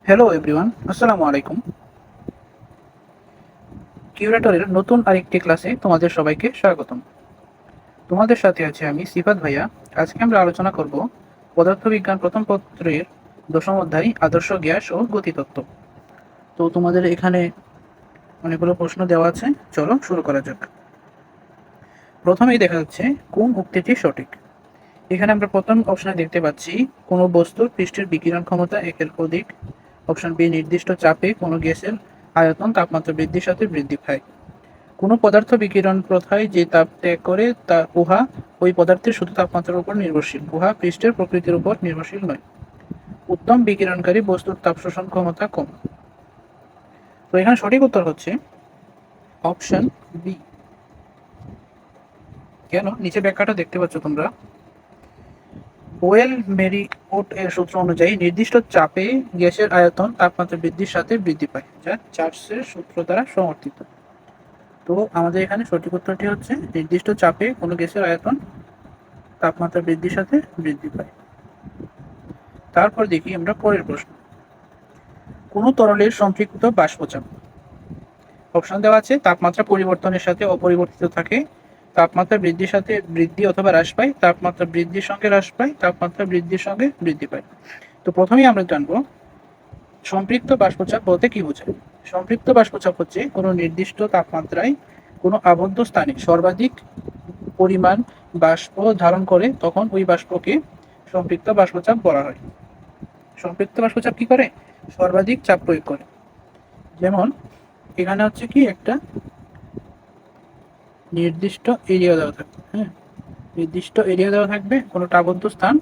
Hello everyone, আসসালামু আলাইকুম। কিউরেটরের নতুন আরেকটি ক্লাসে তোমাদের সবাইকে স্বাগতম। তোমাদের সাথে আছি আমি সিফাত ভাইয়া। আজকে আমরা আলোচনা করব পদার্থবিজ্ঞান প্রথম পত্রের দশম অধ্যায় আদর্শ গ্যাস ও গতিতত্ত্ব। তো তোমাদের এখানে অনেকগুলো প্রশ্ন দেওয়া আছে, চলো শুরু করা যাক। প্রথমেই দেখা যাচ্ছে কোন উক্তিটি সঠিক। এখানে আমরা প্রথম অপশনে দেখতে পাচ্ছি কোনো বস্তুর পৃষ্ঠের বিকিরণ ক্ষমতা একের অধিক। অপশন বি, নির্দিষ্ট চাপে কোনো গ্যাসের আয়তন তাপমাত্রা বৃদ্ধির সাথে বৃদ্ধি পায়। কোনো পদার্থ বিকিরণ প্রথায় যে তাপ ত্যাগ করে তা উহা ওই পদার্থের শুধু তাপমাত্রার উপর নির্ভরশীল, উহা পৃষ্ঠের প্রকৃতির উপর নির্ভরশীল নয়। উত্তম বিকিরণকারী বস্তুর তাপ শোষণ ক্ষমতা কম। তো এখানে সঠিক উত্তর হচ্ছে অপশন বি। কেন, নিচে ব্যাখ্যাটা দেখতে পাচ্ছ তোমরা। ওয়েল মেরিওট এর সূত্র অনুযায়ী নির্দিষ্ট চাপে গ্যাসের আয়তন তাপমাত্রা বৃদ্ধির সাথে বৃদ্ধি পায়, যা চার্লসের সূত্র দ্বারা সমর্থিত। তো আমাদের এখানে সঠিক উত্তরটি হচ্ছে নির্দিষ্ট চাপে কোনো গ্যাসের আয়তন তাপমাত্রা বৃদ্ধির সাথে বৃদ্ধি পায়। তারপর দেখি আমরা পরের প্রশ্ন। কোন তরলের সম্পৃক্ত বাষ্পচাপ। অপশন দেওয়া আছে তাপমাত্রা পরিবর্তনের সাথে অপরিবর্তিত থাকে, তাপমাত্রা বৃদ্ধির সাথে বৃদ্ধি অথবা হ্রাস পায়, তাপমাত্রা বৃদ্ধির সঙ্গে হ্রাস পায়, তাপমাত্রা বৃদ্ধির সঙ্গে বৃদ্ধি পায়। তো প্রথমেই আমরা জানবো সম্পৃক্ত বাষ্পচাপ বলতে কি বোঝায়। সম্পৃক্ত বাষ্পচাপ হচ্ছে কোনো নির্দিষ্ট তাপমাত্রায় কোনো আবদ্ধ স্থানে সর্বাধিক পরিমাণ বাষ্প ধারণ করে, তখন ওই বাষ্পকে সম্পৃক্ত বাষ্পচাপ বলা হয়। সম্পৃক্ত বাষ্পচাপ কি করে? সর্বাধিক চাপ প্রয়োগ করে। যেমন এখানে হচ্ছে কি একটা নির্দিষ্ট এরিয়া দেওয়া থাকবে, হ্যাঁ, নির্দিষ্ট এরিয়া দেওয়া থাকবে, কোনো আবদ্ধ স্থান।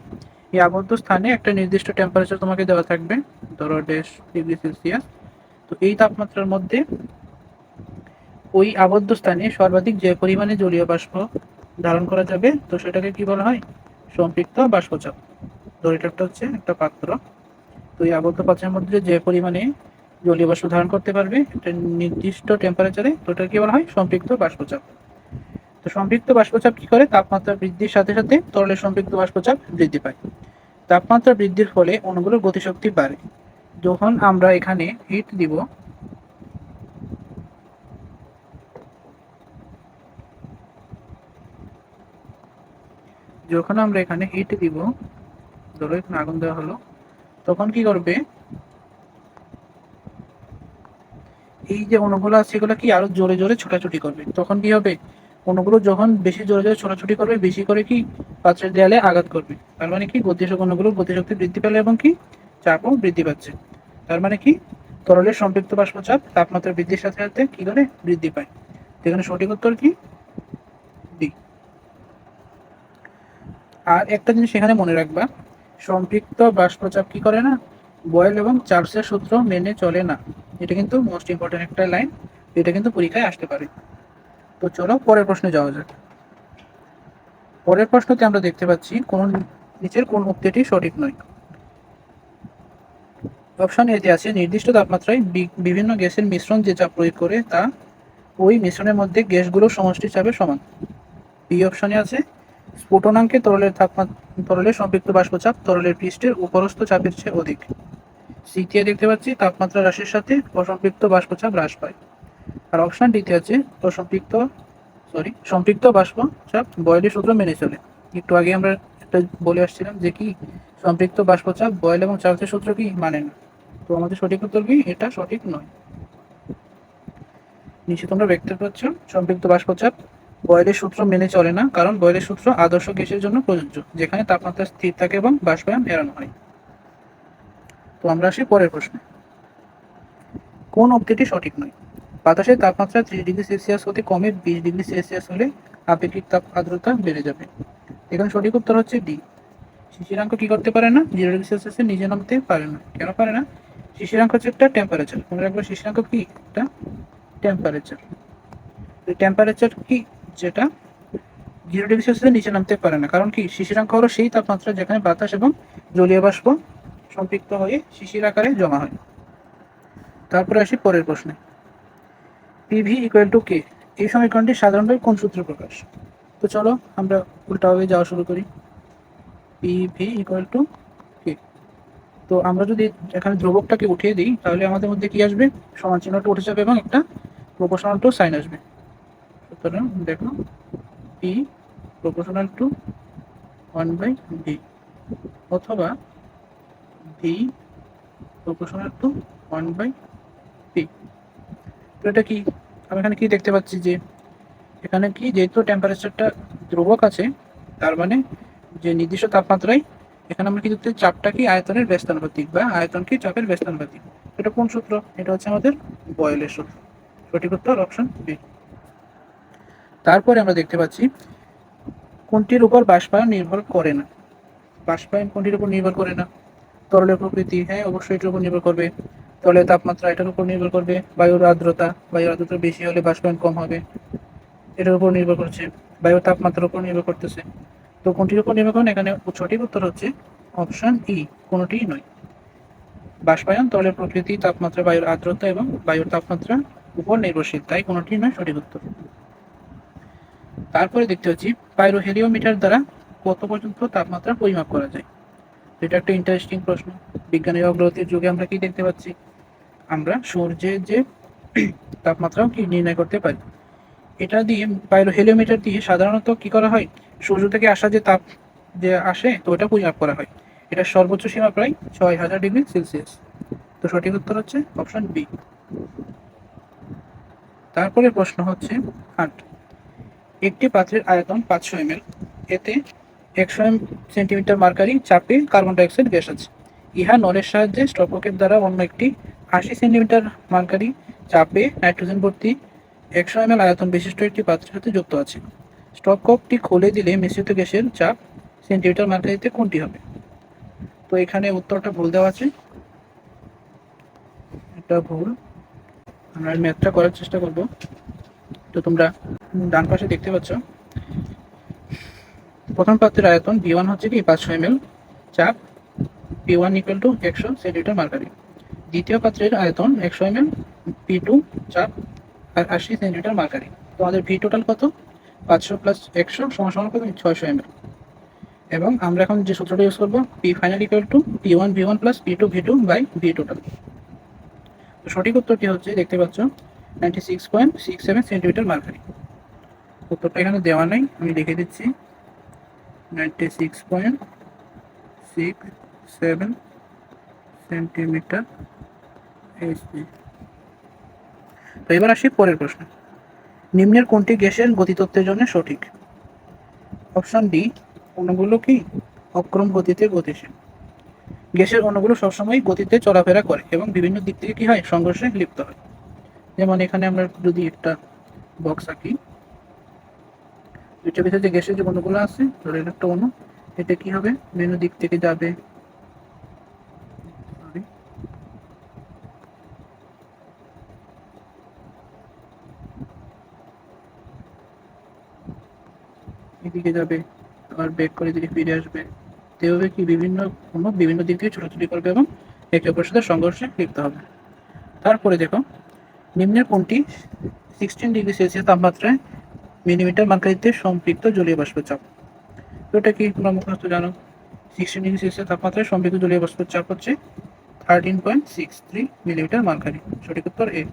এই আবদ্ধ স্থানে একটা নির্দিষ্ট টেম্পারেচার তোমাকে দেওয়া থাকবে, ধরো 1.5 ডিগ্রি সেলসিয়াস। তো এই তাপমাত্রার মধ্যে ওই আবদ্ধ স্থানে সর্বাধিক যে পরিমাণে জলীয় বাষ্প ধারণ করা যাবে, তো সেটাকে কি বলা হয়? সম্পৃক্ত বাষ্পচাপ। ধরো এটা হচ্ছে একটা পাত্র, তো এই আবদ্ধ পাত্রের মধ্যে যে পরিমাণে জলীয় বাষ্প ধারণ করতে পারবে একটা নির্দিষ্ট টেম্পারেচারে, তো এটা কি বলা হয়? সম্পৃক্ত বাষ্পচাপ। তো সম্পৃক্ত বাষ্পচাপ কি করে? তাপমাত্রা বৃদ্ধির সাথে সাথে তরলের সম্পৃক্ত বাষ্পচাপ বৃদ্ধি পায়। তাপমাত্রা বৃদ্ধির ফলে অণুগুলোর গতিশক্তি বাড়ে। যখন আমরা এখানে হিট দিব, ধরো এখানে আগুন দেওয়া হলো, তখন কি করবে? এই যে অণুগুলো আছে এগুলো কি আরো জোরে জোরে ছোটাছুটি করবে। তখন কি হবে? অণুগুলো যখন বেশি জোরে জোরে ছোটাছুটি করবে, বেশি করে কি পাত্রের দেয়ালে আঘাত করবে। তার মানে কি অণুগুলোর গতিশক্তি বৃদ্ধি পেলে এবং কি চাপও বৃদ্ধি পাচ্ছে। তার মানে কি তরলের সম্পৃক্ত বাষ্পচাপ তাপমাত্রা বৃদ্ধির সাথে সাথে কি করে? বৃদ্ধি পায়। এখানে সঠিক উত্তর কি? ডি। আর একটা জিনিস এখানে মনে রাখবা, সম্পৃক্ত বাষ্পচাপ কি করে না? বয়েল এবং চার্লসের সূত্র মেনে চলে না। এটা কিন্তু মোস্ট ইম্পর্টেন্ট একটা লাইন, এটা কিন্তু পরীক্ষায় আসতে পারে। তো চলো পরের প্রশ্নে যাওয়া যাক। পরের প্রশ্নতে আমরা দেখতে পাচ্ছি কোন নিচের কোন উক্তিটি সঠিক নয়। অপশন এতে আছে নির্দিষ্ট তাপমাত্রায় বিভিন্ন গ্যাসের মিশ্রণ যে চাপ প্রয়োগ করে তা ওই মিশ্রণের মধ্যে গ্যাসগুলোর সমষ্টি চাপের সমান। বি অপশনে আছে স্ফুটনাঙ্কে তরলের সম্পৃক্ত বাষ্পচাপ তরলের পৃষ্ঠের উপরস্থ চাপের চেয়ে অধিক। সিতে দেখতে পাচ্ছি তাপমাত্রা হ্রাসের সাথে অসম্পৃক্ত বাষ্পচাপ হ্রাস পায়। আর অপশন ডিতে আছে সম্পৃক্ত বাষ্পচাপ বয়েলের সূত্র মেনে চলে। একটু আগে আমরা একটা বলে আসছিলাম যে কি সম্পৃক্ত বাষ্পচাপ বয়েল এবং চার্লসের সূত্র কি মানে না। তো আমাদের সঠিক উত্তর কি? এটা সঠিক নয়। নিচে তোমরা দেখতে পাচ্ছ সম্পৃক্ত বাষ্পচাপ বয়েলের সূত্র মেনে চলে না, কারণ বয়েলের সূত্র আদর্শ গ্যাসের জন্য প্রযোজ্য, যেখানে তাপমাত্রা স্থির থাকে এবং বাষ্পায়ন এড়ানো হয়। তো আমরা আসি পরের প্রশ্নে। কোন উক্তিটি সঠিক নয়? বাতাসের তাপমাত্রা 30 ডিগ্রি সেলসিয়াস হতে কমে 20 ডিগ্রি সেলসিয়াস হলে আপেক্ষিক তাপ আর্দ্রতা বেড়ে যাবে। এখানে সঠিক উত্তর হচ্ছে ডি। শিশিরাঙ্ক কি করতে পারে না? 0 ডিগ্রি সেলসিয়াসের নিচে নামতে পারে না। কেন পারে না? শিশিরাঙ্ক হচ্ছে একটা টেম্পারেচার, মনে রাখবো শিশিরাঙ্ক কি? একটা টেম্পারেচার। টেম্পারেচার কি? যেটা 0 ডিগ্রি সেলসিয়াসের নিচে নামতে পারে না। কারণ কি? শিশিরাঙ্ক হলো সেই তাপমাত্রা যেখানে বাতাস এবং জলীয় বাষ্প সম্পৃক্ত হয়ে শিশির আকারে জমা হয়। তারপরে আসি পরের প্রশ্নে। পিভি ইকুয়াল টু কে, এই সমীকরণটি সাধারণভাবে কোন সূত্রে প্রকাশ? তো চলো আমরা উল্টাভাবে যাওয়া শুরু করি। পিভি ইকুয়াল টু কে, তো আমরা যদি এখানে ধ্রুবকটাকে উঠিয়ে দিই তাহলে আমাদের মধ্যে কি আসবে, সমান চিহ্নটা উঠে যাবে এবং একটা প্রপোর্শনাল টু সাইন আসবে। সুতরাং দেখো পি প্রপোর্শনাল টু 1/v অথবা ভি প্রপোর্শনাল টু 1/p। তো এটা কি, আমি এখানে কি দেখতে পাচ্ছি যে এখানে কি, যেহেতু টেম্পারেচারটা ধ্রুবক আছে তার মানে যে নির্দিষ্ট তাপমাত্রায় এখানে আমরা কি দেখতে, চাপটা কি আয়তনের ব্যস্তানুপাতিক বা আয়তন কি চাপের ব্যস্তানুপাতিক। এটা কোন সূত্র, এটা হচ্ছে আমাদের বয়েলের সূত্র। সঠিক উত্তর অপশন বি। তারপরে আমরা দেখতে পাচ্ছি কোনটির উপর বাষ্পায়ন নির্ভর করে না। বাষ্পায়ন কোনটির উপর নির্ভর করে না, তরলের প্রকৃতি, হ্যাঁ অবশ্যই এটার উপর নির্ভর করবে। তরলের তাপমাত্রা এটার উপর নির্ভর করবে। বায়ুর আর্দ্রতা, বায়ুর আর্দ্রতা বেশি হলে বাষ্পায়ন কম হবে, এটার উপর নির্ভর করছে। বায়ুর তাপমাত্রার উপর নির্ভর করতেছে। তো কোনটির উপর নির্ভর করে, এখানে সঠিক উত্তর হচ্ছে অপশন ই, কোনোটিই নয়। বাষ্পায়ন তরলের প্রকৃতি, তাপমাত্রা, বায়ুর আর্দ্রতা এবং বায়ুর তাপমাত্রা উপর নির্ভরশীল, তাই কোনোটি নয় সঠিক উত্তর। তারপরে দেখতে পাচ্ছি পাইরোহেলিওমিটার দ্বারা কত পর্যন্ত তাপমাত্রা পরিমাপ করা যায়। এটা একটা ইন্টারেস্টিং প্রশ্ন। বিজ্ঞানের অগ্রগতির যুগে আমরা কি দেখতে পাচ্ছি, আমরা সূর্যের যে তাপমাত্রাও কি নির্ণয় করতে পারি। এটা দিয়ে পাইরোহেলিওমিটার দিয়ে সাধারণত কি করা হয়, সূর্য থেকে আসা যে তাপ যে আসে তো ওটা পরিমাপ করা হয়। এটা সর্বোচ্চ সীমা প্রায় 6000 ডিগ্রি সেলসিয়াস। তো সঠিক উত্তর হচ্ছে অপশন বি। তারপরে প্রশ্ন হচ্ছে 8, একটি পাত্রের আয়তন 500 ml, এতে 100 সেন্টিমিটার মার্কারি চাপে কার্বন ডাইঅক্সাইড গ্যাস আছে। ইহা নলের সাহায্যে স্টপককের দ্বারা অন্য একটি 80 সেন্টিমিটার মার্কারি চাপে নাইট্রোজেন ভর্তি 100 ml আয়তন বিশিষ্ট একটি পাত্রের সাথে যুক্ত আছে। স্টপককটি খুলে দিলে মিশ্রিত গ্যাসের চাপ সেন্টিমিটার মার্কারিতে কোনটি হবে। তো এখানে উত্তরটা ভুল দেওয়া আছে, এটা ভুল। আমরা ম্যাথটা করার চেষ্টা করব। তো তোমরা ডান পাশে দেখতে পাচ্ছ প্রথম পাত্রের আয়তন V1 হচ্ছে কি 500 ml, চাপ P1 equal to 100 centimetre mercury. দ্বিতীয় পাত্রের আয়তন 100 ml, P2 চাপ 80 সেন্টিমিটার মার্কারি। তো আমাদের ভি টোটাল কত, 500 প্লাস 100 সমান সমান কত, 600 ml। এবং আমরা এখন যে সূত্রটা ইউজ করবো, P final equal to P1 V1 plus P2 V2 by V total. তো সঠিক উত্তরটি হচ্ছে, দেখতে পাচ্ছ 96.67 সেন্টিমিটার মার্কারি। উত্তরটা এখানে দেওয়া নাই, আমি লিখে দিচ্ছি 96.67 সেন্টিমিটার এইচপি। তো এবার আসি পরের প্রশ্ন, নিম্নের কোনটি গ্যাসের গতিতত্ত্বের জন্য সঠিক। অপশন ডি, অণুগুলো কি অক্রম গতিতে গতিশীল। গ্যাসের অণুগুলো সবসময় গতিতে চলাফেরা করে এবং বিভিন্ন দিক থেকে কি হয়, সংঘর্ষে লিপ্ত হয়। যেমন এখানে আমরা যদি একটা বক্স আঁকি, দুইটার ভিতরে যে গ্যাসের যে অণুগুলো আছে, ধরেন একটা অণু, এটা কি হবে, বিভিন্ন দিক থেকে যাবে, এদিকে যাবে, আবার ব্যাক করে দিকে ফিরে আসবে। এভাবে কি বিভিন্ন অণু বিভিন্ন দিক থেকে ছোটাছুটি করবে এবং একে অপরের সাথে সংঘর্ষে লিপ্ত হবে। তারপরে দেখো, নিম্নের কোনটি 16 ডিগ্রি সেলসিয়াস তাপমাত্রায় মিলিমিটার মার্কারিতে সম্পৃক্ত জলীয় বাষ্পের চাপ। তো এটা কি তোমরা মুখস্থ জানো, 16 ডিগ্রি সেলসিয়াস তাপমাত্রায় সম্পৃক্ত জলীয় বাষ্পের চাপ হচ্ছে 13.63 মিলিমিটার মার্কারি। সঠিক উত্তর এ।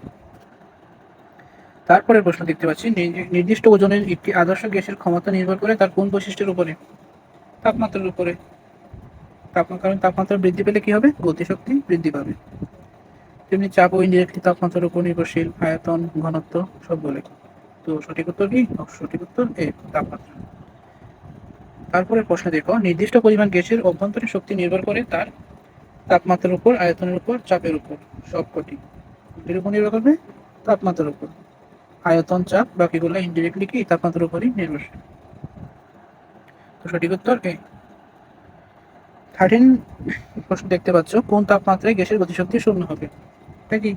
তারপরে প্রশ্ন দেখতে পাচ্ছি, নির্দিষ্ট ওজনের একটি আদর্শ গ্যাসের ক্ষমতা নির্ভর করে তার কোন বৈশিষ্ট্যের উপরে। তাপমাত্রার উপরে। কারণ তাপমাত্রা বৃদ্ধি পেলে কি হবে, গতিশক্তি বৃদ্ধি পাবে। তেমনি চাপ ও ইনডিরেক্টলি তাপমাত্রার উপর নির্ভরশীল, আয়তন, ঘনত্ব সবগুলো। তো সঠিক উত্তর কি, সঠিক উত্তর এ, তাপমাত্রা। তারপরে প্রশ্ন দেখো, নির্দিষ্ট পরিমাণ গ্যাসের অভ্যন্তরীণ শক্তি নির্ভর করে তার তাপমাত্রার উপর, আয়তনের উপর, চাপের উপর। সবকটি এর উপর নির্ভর করবে, তাপমাত্রার উপর। আয়তন, চাপ, বাকিগুলো ইনডিরেক্টলি কি তাপমাত্রার উপরই নির্ভরশীল। তো সঠিক উত্তর এ। 13 প্রশ্ন দেখতে পাচ্ছ, কোন তাপমাত্রায় গ্যাসের গতিশক্তি শূন্য হবে। এটা কি,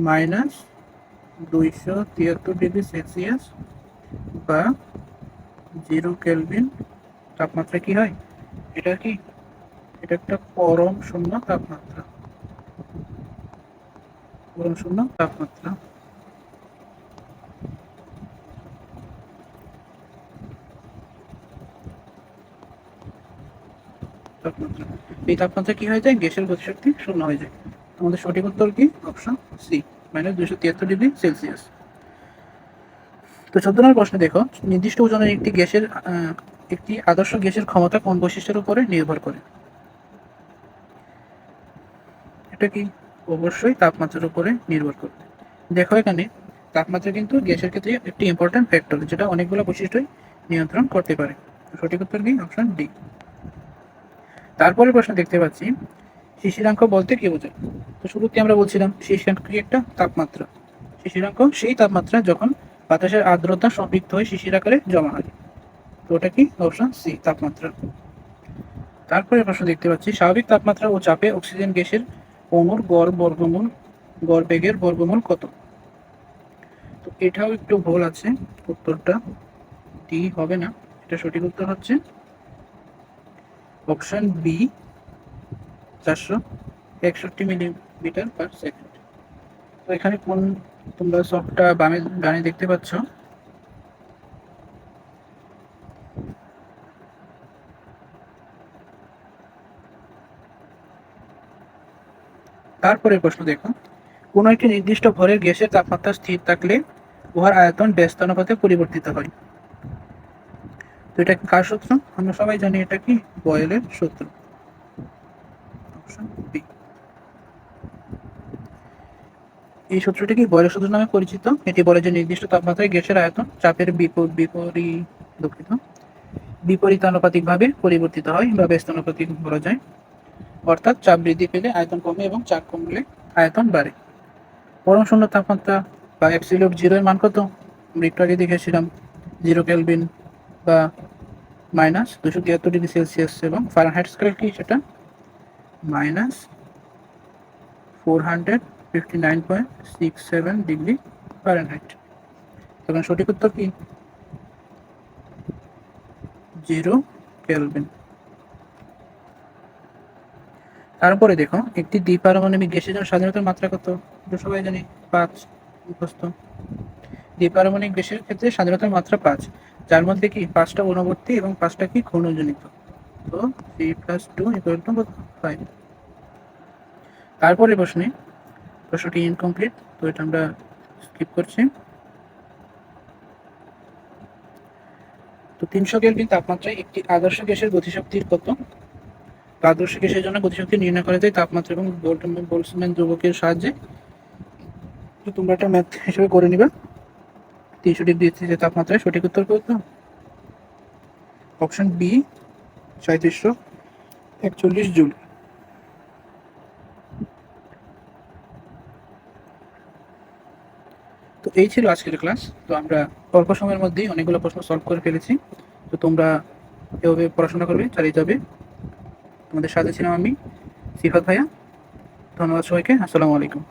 -273 ডিগ্রি সেলসিয়াস বা 0 কেলভিন তাপমাত্রা কি হয়, এটা কি, এটা একটা পরম শূন্য তাপমাত্রা। পরম শূন্য তাপমাত্রা। এই তাপমাত্রা কি হয়ে যায়? গ্যাসের গতিশক্তি শূন্য হয়ে যায়। আমাদের সঠিক উত্তর কি? Option C, -273°C। তো 14 নম্বর প্রশ্নে দেখো, নির্দিষ্ট ওজনের একটি আদর্শ গ্যাসের ক্ষমতা কোন বৈশিষ্ট্যের উপরে নির্ভর করে? এটা কি? অবশ্যই তাপমাত্রার উপরে নির্ভর করে। দেখো এখানে তাপমাত্রা কিন্তু গ্যাসের ক্ষেত্রে একটি ইম্পর্টেন্ট ফ্যাক্টর, যেটা অনেকগুলো বৈশিষ্ট্যই নিয়ন্ত্রণ করতে পারে। সঠিক উত্তর কি? Option D. তারপরে প্রশ্ন দেখতে পাচ্ছি, শিশিরাঙ্ক বলতে কি বোঝায়? তো শুরুতে আমরা বলছিলাম শিশিরাঙ্ক কি? একটা তাপমাত্রা। শিশিরাঙ্ক সেই তাপমাত্রা যখন বাতাসের আর্দ্রতা সম্পৃক্ত হয়ে শিশির আকারে জমা হয়। তো ওটা কি? অপশন সি, তাপমাত্রা। তারপরে প্রশ্ন দেখতে পাচ্ছি, স্বাভাবিক তাপমাত্রা ও চাপে অক্সিজেন গ্যাসের অণুর গড় বেগের বর্গমূল কত? তো এটাও একটু ভুল আছে, উত্তরটা ডি হবে না। এটা সঠিক উত্তর হচ্ছে option B, 461 millimetre per second. তো এখানে কোন, তোমরা সবটা বামে ডানে দেখতে পাচ্ছ। তারপরে প্রশ্ন দেখো, কোন একটি নির্দিষ্ট ভরের গ্যাসের তাপমাত্রা স্থির থাকলে উহার আয়তন ব্যস্ত অনুপাতে পরিবর্তিত হয়। তো এটা কার সূত্র? আমরা সবাই জানি এটা কি? বয়েলের সূত্র। Option B. এই সূত্রটি কি বয়েলের সূত্র নামে পরিচিত। এটি বলে যে নির্দিষ্ট তাপমাত্রায় গ্যাসের আয়তন চাপের বিপরীতানুপাতিকভাবে পরিবর্তিত হয় বা ব্যস্তানুপাতিক বলা যায়। অর্থাৎ চাপ বৃদ্ধি পেলে আয়তন কমে এবং চাপ কমলে আয়তন বাড়ে। পরম শূন্য তাপমাত্রা বা অ্যাবসলিউট জিরো এর মান কত? আমরা একটু আগে দেখেছিলাম 0 কেলভিন বা -273°C, এবং ফারেনহাইট স্কেল কি? সেটা -459.67 ডিগ্রি ফারেনহাইট। তখন সঠিক উত্তর কি? 0 কেলভিন। তারপরে দেখো, একটি দ্বিপারমাণবিক গ্যাসের জন্য স্বাধীনতার মাত্রা কত? এটা সবাই জানি, 5 মুখস্থ। দ্বিপারমাণবিক গ্যাসের ক্ষেত্রে স্বাধীনতার মাত্রা 5, যার মধ্যে কি 5টা অনুবর্তী এবং 5টা কি ঘূর্ণনজনিত। তো 3+2 = 5। তারপরে প্রশ্নটি ইনকমপ্লিট, তো এটা আমরা স্কিপ করছি। তো 300 কেলভিন তাপমাত্রায় একটি আদর্শ গ্যাসের গতিশক্তির কত? আদর্শ গ্যাসের জন্য গতিশক্তি নির্ণয় করা যায় তাপমাত্রা এবং বোল্টজম্যান ধ্রুবকের সাহায্যে। তো তোমরা একটা ম্যাথ হিসেবে করে নিবা। 300°C তাপমাত্রায় সঠিক উত্তর কত? Option B, 3741 joule. তো এই ছিল আজকের ক্লাস। তো আমরা অল্প সময়ের মধ্যেই অনেকগুলো প্রশ্ন সলভ করে ফেলেছি। তো তোমরা এভাবে পড়াশোনা করবে, চালিয়ে যাবে। তোমাদের সাথে ছিলাম আমি, সিফাত ভাইয়া। ধন্যবাদ সবাইকে। আসসালামু আলাইকুম।